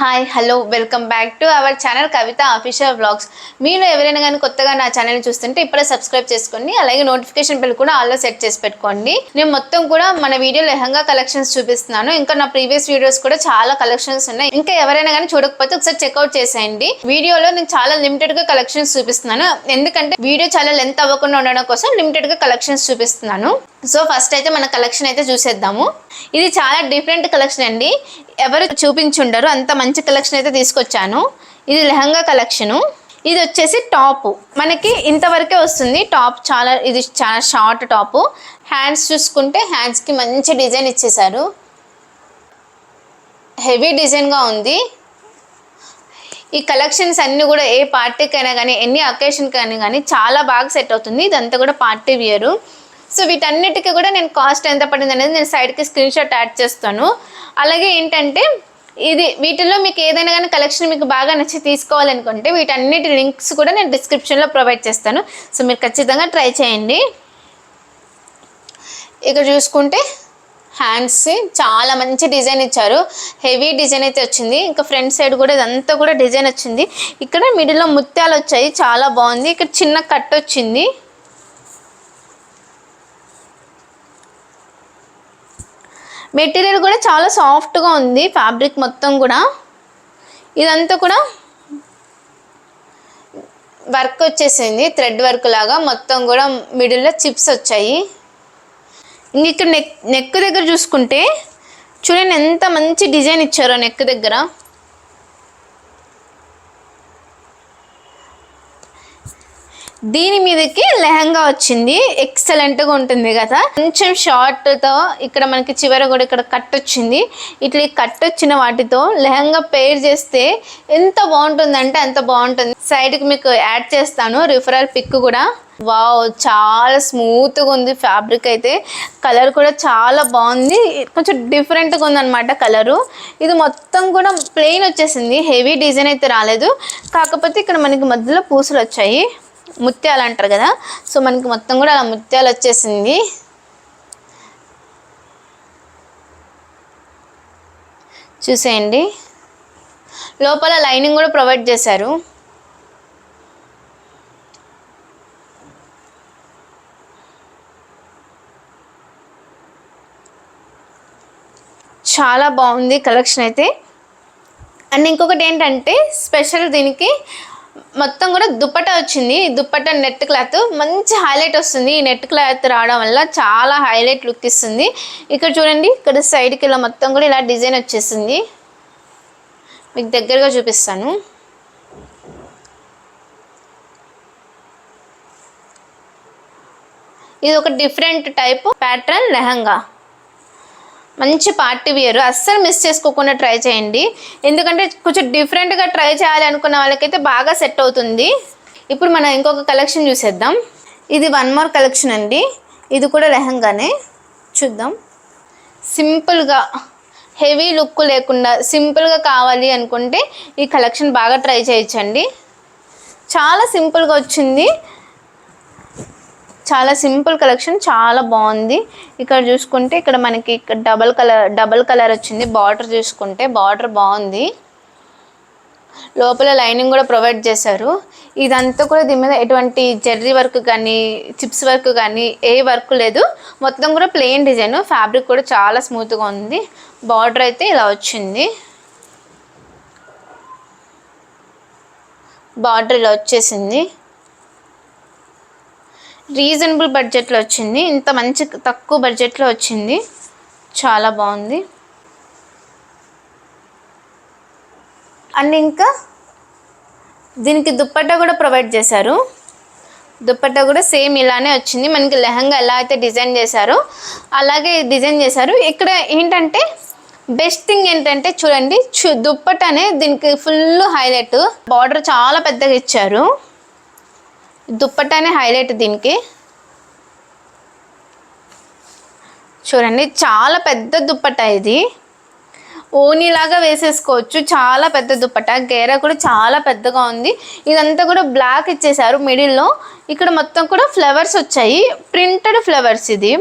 Hi hello welcome back to our channel Kavitha official vlogs. మీరు ఎవరైనా కానీ కొత్తగా నా ఛానల్ని చూస్తుంటే ఇప్పుడే సబ్స్క్రైబ్ చేసుకోండి. అలాగే నోటిఫికేషన్ బిల్ కూడా ఆల్లో సెట్ చేసి పెట్టుకోండి. నేను మొత్తం కూడా మన వీడియో లెహంగా కలెక్షన్స్ చూపిస్తున్నాను. ఇంకా నా ప్రీవియస్ వీడియోస్ కూడా చాలా కలెక్షన్స్ ఉన్నాయి. ఇంకా ఎవరైనా కానీ చూడకపోతే ఒకసారి చెక్అవుట్ చేసేయండి. వీడియోలో నేను చాలా లిమిటెడ్ గా కలెక్షన్స్ చూపిస్తున్నాను, ఎందుకంటే వీడియో చాలా లెంత్ అవ్వకుండా ఉండడం కోసం లిమిటెడ్ గా కలెక్షన్స్ చూపిస్తున్నాను. సో ఫస్ట్ అయితే మన కలెక్షన్ అయితే చూసేద్దాము. ఇది చాలా డిఫరెంట్ కలెక్షన్ అండి, ఎవరు చూపించుండరు, అంత మంచి కలెక్షన్ అయితే తీసుకొచ్చాను. ఇది లెహంగా కలెక్షను. ఇది వచ్చేసి టాప్, మనకి ఇంతవరకే వస్తుంది టాప్. ఇది చాలా షార్ట్ టాప్. హ్యాండ్స్ చూసుకుంటే హ్యాండ్స్కి మంచి డిజైన్ ఇచ్చేసారు, హెవీ డిజైన్గా ఉంది. ఈ కలెక్షన్స్ అన్నీ కూడా ఏ పార్టీకైనా కానీ ఎన్ని అకేషన్కైనా కానీ చాలా బాగా సెట్ అవుతుంది. ఇదంతా కూడా పార్టీ వేరు. సో వీటన్నిటికీ కూడా నేను కాస్ట్ ఎంత పడింది అనేది నేను సైడ్కి స్క్రీన్ షాట్ యాడ్ చేస్తాను. అలాగే ఏంటంటే వీటిల్లో మీకు ఏదైనా కానీ కలెక్షన్ మీకు బాగా నచ్చి తీసుకోవాలనుకుంటే వీటన్నిటి లింక్స్ కూడా నేను డిస్క్రిప్షన్లో ప్రొవైడ్ చేస్తాను. సో మీరు ఖచ్చితంగా ట్రై చేయండి. ఇక్కడ చూసుకుంటే హ్యాండ్స్ చాలా మంచి డిజైన్ ఇచ్చారు, హెవీ డిజైన్ అయితే వచ్చింది. ఇంకా ఫ్రంట్ సైడ్ కూడా ఇదంతా కూడా డిజైన్ వచ్చింది. ఇక్కడ మిడిల్లో ముత్యాలు వచ్చాయి, చాలా బాగుంది. ఇక్కడ చిన్న కట్ వచ్చింది. మెటీరియల్ కూడా చాలా సాఫ్ట్గా ఉంది, ఫ్యాబ్రిక్ మొత్తం కూడా. ఇదంతా కూడా వర్క్ వచ్చేసింది, థ్రెడ్ వర్క్ లాగా. మొత్తం కూడా మిడిల్లో చిప్స్ వచ్చాయి. ఇంక ఇక్కడ నెక్ దగ్గర చూసుకుంటే చూడండి ఎంత మంచి డిజైన్ ఇచ్చారో నెక్ దగ్గర. దీని మీదకి లెహంగా వచ్చింది, ఎక్సలెంట్గా ఉంటుంది కదా. కొంచెం షార్ట్తో ఇక్కడ మనకి చివర కూడా ఇక్కడ కట్ వచ్చింది. ఇట్లా కట్ వచ్చిన వాటితో లెహంగా పేర్ చేస్తే ఎంత బాగుంటుందంటే అంత బాగుంటుంది. సైడ్కి మీకు యాడ్ చేస్తాను రిఫరల్ పిక్ కూడా. వావ్, చాలా స్మూత్గా ఉంది ఫ్యాబ్రిక్ అయితే. కలర్ కూడా చాలా బాగుంది, కొంచెం డిఫరెంట్గా ఉందన్నమాట కలరు. ఇది మొత్తం కూడా ప్లెయిన్ వచ్చేసింది, హెవీ డిజైన్ అయితే రాలేదు. కాకపోతే ఇక్కడ మనకి మధ్యలో పూసలు వచ్చాయి, ముత్యాలు అంటారు కదా. సో మనకి మొత్తం కూడా అలా ముత్యాలు వచ్చేసింది. చూసేయండి, లోపల లైనింగ్ కూడా ప్రొవైడ్ చేశారు. చాలా బాగుంది కలెక్షన్ అయితే. అండ్ ఇంకొకటి ఏంటంటే స్పెషల్, దీనికి మొత్తం కూడా దుప్పట్టా వచ్చింది. దుప్పట్టా నెట్ క్లాత్ మంచి హైలైట్ వస్తుంది. ఈ నెట్ క్లాత్ రావడం వల్ల చాలా హైలైట్ లుక్ ఇస్తుంది. ఇక్కడ చూడండి, ఇక్కడ సైడ్కి ఇలా మొత్తం కూడా ఇలా డిజైన్ వచ్చేసింది. మీకు దగ్గరగా చూపిస్తాను. ఇది ఒక డిఫరెంట్ టైప్ ప్యాటర్న్ లెహంగా, మంచి పార్టీ వేర్. అస్సలు మిస్ చేసుకోకుండా ట్రై చేయండి, ఎందుకంటే కొంచెం డిఫరెంట్గా ట్రై చేయాలి అనుకున్న వాళ్ళకైతే బాగా సెట్ అవుతుంది. ఇప్పుడు మనం ఇంకొక కలెక్షన్ చూసేద్దాం. ఇది వన్ మోర్ కలెక్షన్ అండి. ఇది కూడా లెహంగానే. చూద్దాం. సింపుల్గా హెవీ లుక్ లేకుండా సింపుల్గా కావాలి అనుకుంటే ఈ కలెక్షన్ బాగా ట్రై చేయొచ్చండి. చాలా సింపుల్గా వచ్చింది, చాలా సింపుల్ కలెక్షన్, చాలా బాగుంది. ఇక్కడ చూసుకుంటే ఇక్కడ మనకి ఇక్కడ డబల్ కలర్ వచ్చింది. బార్డర్ చూసుకుంటే బార్డర్ బాగుంది, లోపల లైనింగ్ కూడా ప్రొవైడ్ చేశారు. ఇదంతా కూడా దీని మీద ఎటువంటి జెర్రీ వర్క్ కానీ చిప్స్ వర్క్ కానీ ఏ వర్క్ లేదు, మొత్తం కూడా ప్లెయిన్ డిజైన్. ఫ్యాబ్రిక్ కూడా చాలా స్మూత్గా ఉంది. బార్డర్ అయితే ఇలా వచ్చింది, బార్డర్ ఇలా వచ్చేసింది. రీజనబుల్ బడ్జెట్లో వచ్చింది, ఇంత మంచి తక్కువ బడ్జెట్లో వచ్చింది, చాలా బాగుంది. అండ్ ఇంకా దీనికి దుప్పట్టా కూడా ప్రొవైడ్ చేశారు. దుప్పట్టా కూడా సేమ్ ఇలానే వచ్చింది. మనకి లెహంగా ఎలా అయితే డిజైన్ చేశారో అలాగే డిజైన్ చేశారు. ఇక్కడ ఏంటంటే బెస్ట్ థింగ్ ఏంటంటే చూడండి, దుప్పట్టానే దీనికి ఫుల్ హైలైట్. బార్డర్ చాలా పెద్దగా ఇచ్చారు, దుప్పట్టానే హైలైట్ దీనికి. చూడండి, చాలా పెద్ద దుప్పట్టా ఇది, ఓనీలాగా వేసేసుకోవచ్చు. చాలా పెద్ద దుప్పట్టా, గేరా కూడా చాలా పెద్దగా ఉంది. ఇదంతా కూడా బ్లాక్ ఇచ్చేసారు మిడిల్లో. ఇక్కడ మొత్తం కూడా ఫ్లవర్స్ వచ్చాయి, ప్రింటెడ్ ఫ్లవర్స్. ఇది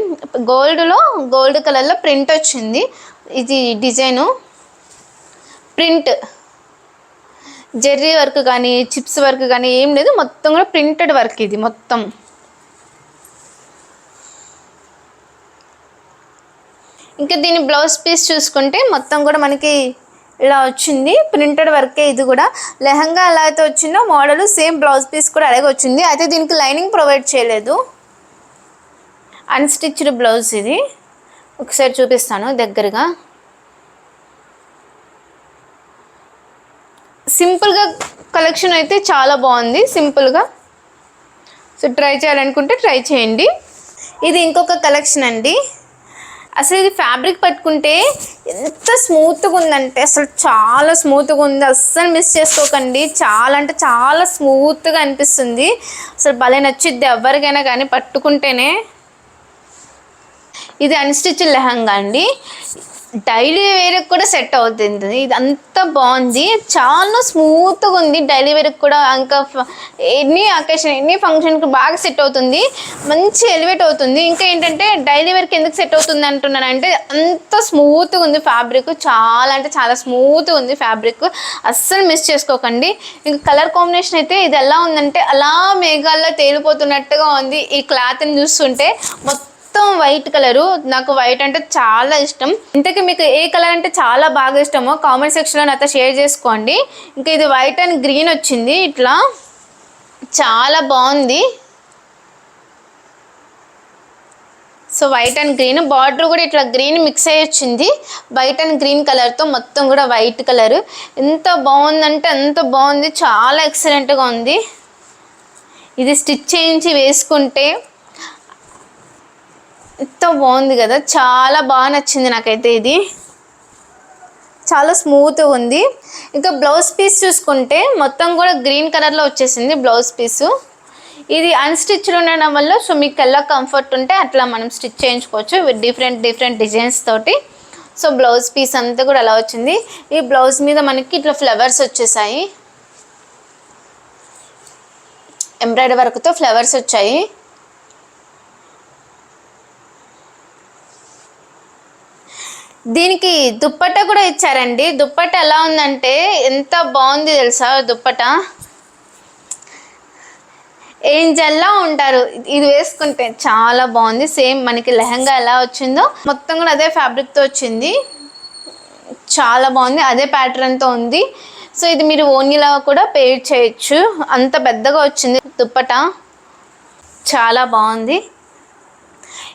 గోల్డ్ కలర్లో ప్రింట్ వచ్చింది. ఇది డిజైను ప్రింట్ జెర్రీ వర్క్ కానీ చిప్స్ వర్క్ కానీ ఏం లేదు, మొత్తం కూడా ప్రింటెడ్ వర్క్ ఇది మొత్తం. ఇంకా దీని బ్లౌజ్ పీస్ చూసుకుంటే మొత్తం కూడా మనకి ఇలా వచ్చింది, ప్రింటెడ్ వర్కే. ఇది కూడా లెహంగా ఎలా అయితే వచ్చిందో మోడల్ సేమ్ బ్లౌజ్ పీస్ కూడా అలాగే వచ్చింది. అయితే దీనికి లైనింగ్ ప్రొవైడ్ చేయలేదు, అన్స్టిచ్డ్ బ్లౌజ్. ఇది ఒకసారి చూపిస్తాను దగ్గరగా. సింపుల్గా కలెక్షన్ అయితే చాలా బాగుంది, సింపుల్గా. సో ట్రై చేయాలనుకుంటే ట్రై చేయండి. ఇది ఇంకొక కలెక్షన్ అండి. అసలు ఇది ఫ్యాబ్రిక్ పట్టుకుంటే ఎంత స్మూత్గా ఉందంటే అసలు చాలా స్మూత్గా ఉంది, అస్సలు మిస్ చేసుకోకండి. చాలా అంటే చాలా స్మూత్గా అనిపిస్తుంది, అసలు భలే నచ్చిద్ది ఎవరికైనా కానీ పట్టుకుంటేనే. ఇది అన్స్టిచ్ లెహంగా అండి, డైలీ వేర్కి కూడా సెట్ అవుతుంది. ఇది అంత బాగుంది, చాలా స్మూత్గా ఉంది. డైలీ వేర్కి కూడా ఇంకా ఎనీ అకేషన్ ఎనీ ఫంక్షన్కి బాగా సెట్ అవుతుంది, మంచి ఎలివేట్ అవుతుంది. ఇంకా ఏంటంటే డైలీ వేర్కి ఎందుకు సెట్ అవుతుంది అంటున్నానంటే అంత స్మూత్గా ఉంది ఫ్యాబ్రిక్, చాలా అంటే చాలా స్మూత్గా ఉంది ఫ్యాబ్రిక్, అస్సలు మిస్ చేసుకోకండి. ఇంకా కలర్ కాంబినేషన్ అయితే ఇది ఎలా ఉందంటే అలా మేఘాల్లో తేలిపోతున్నట్టుగా ఉంది. ఈ క్లాత్ని చూస్తుంటే మొత్తం వైట్ కలరు, నాకు వైట్ అంటే చాలా ఇష్టం. ఇంతకీ మీకు ఏ కలర్ అంటే చాలా బాగా ఇష్టమో కామెంట్ సెక్షన్లో నాతో షేర్ చేసుకోండి. ఇంకా ఇది వైట్ అండ్ గ్రీన్ వచ్చింది, ఇట్లా చాలా బాగుంది. So white and green, border కూడా ఇట్లా గ్రీన్ మిక్స్ అయ్యి వచ్చింది, వైట్ అండ్ గ్రీన్ కలర్తో మొత్తం కూడా వైట్ కలర్. ఎంత బాగుందంటే అంత బాగుంది, చాలా ఎక్సలెంట్గా ఉంది. ఇది స్టిచ్ చేయించి వేసుకుంటే ఎంత బాగుంది కదా, చాలా బాగా నచ్చింది నాకైతే. ఇది చాలా స్మూత్గా ఉంది. ఇంకా బ్లౌజ్ పీస్ చూసుకుంటే మొత్తం కూడా గ్రీన్ కలర్లో వచ్చేసింది బ్లౌజ్ పీసు. ఇది అన్స్టిచ్డ్ ఉండడం వల్ల సో మీకు ఎలా కంఫర్ట్ ఉంటే అట్లా మనం స్టిచ్ చేయించుకోవచ్చు విత్ డిఫరెంట్ డిజైన్స్ తోటి. సో బ్లౌజ్ పీస్ అంతా కూడా అలా వచ్చింది. ఈ బ్లౌజ్ మీద మనకి ఇట్లా ఫ్లవర్స్ వచ్చేసాయి, ఎంబ్రాయిడరీ వర్క్తో ఫ్లవర్స్ వచ్చాయి. దీనికి దుప్పట్టా కూడా ఇచ్చారండి. దుప్పట్టా ఎలా ఉందంటే ఎంత బాగుంది తెలుసా, దుప్పట్టా ఏంజల్లా ఉంటారు ఇది వేసుకుంటే, చాలా బాగుంది. సేమ్ మనకి లెహంగా ఎలా వచ్చిందో మొత్తం కూడా అదే ఫ్యాబ్రిక్తో వచ్చింది, చాలా బాగుంది, అదే ప్యాటర్న్తో ఉంది. సో ఇది మీరు ఓన్లీలా కూడా పేర్ చేయొచ్చు, అంత పెద్దగా వచ్చింది దుప్పట్టా, చాలా బాగుంది.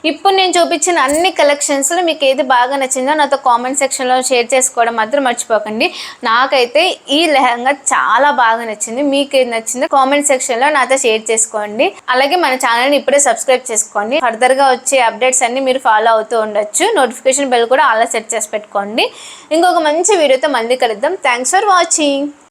ఇప్పుడు నేను చూపించిన అన్ని కలెక్షన్స్లో మీకు ఏది బాగా నచ్చిందో నాతో కామెంట్ సెక్షన్లో షేర్ చేసుకోవడం మాత్రం మర్చిపోకండి. నాకైతే ఈ లెహంగా చాలా బాగా నచ్చింది, మీకు ఏది నచ్చిందో కామెంట్ సెక్షన్లో నాతో షేర్ చేసుకోండి. అలాగే మన ఛానల్ని ఇప్పుడే సబ్స్క్రైబ్ చేసుకోండి, ఫర్దర్గా వచ్చే అప్డేట్స్ అన్ని మీరు ఫాలో అవుతూ ఉండొచ్చు. నోటిఫికేషన్ బెల్ కూడా అలా సెట్ చేసి పెట్టుకోండి. ఇంకొక మంచి వీడియోతో మళ్ళీ కలుద్దాం. Thanks for watching.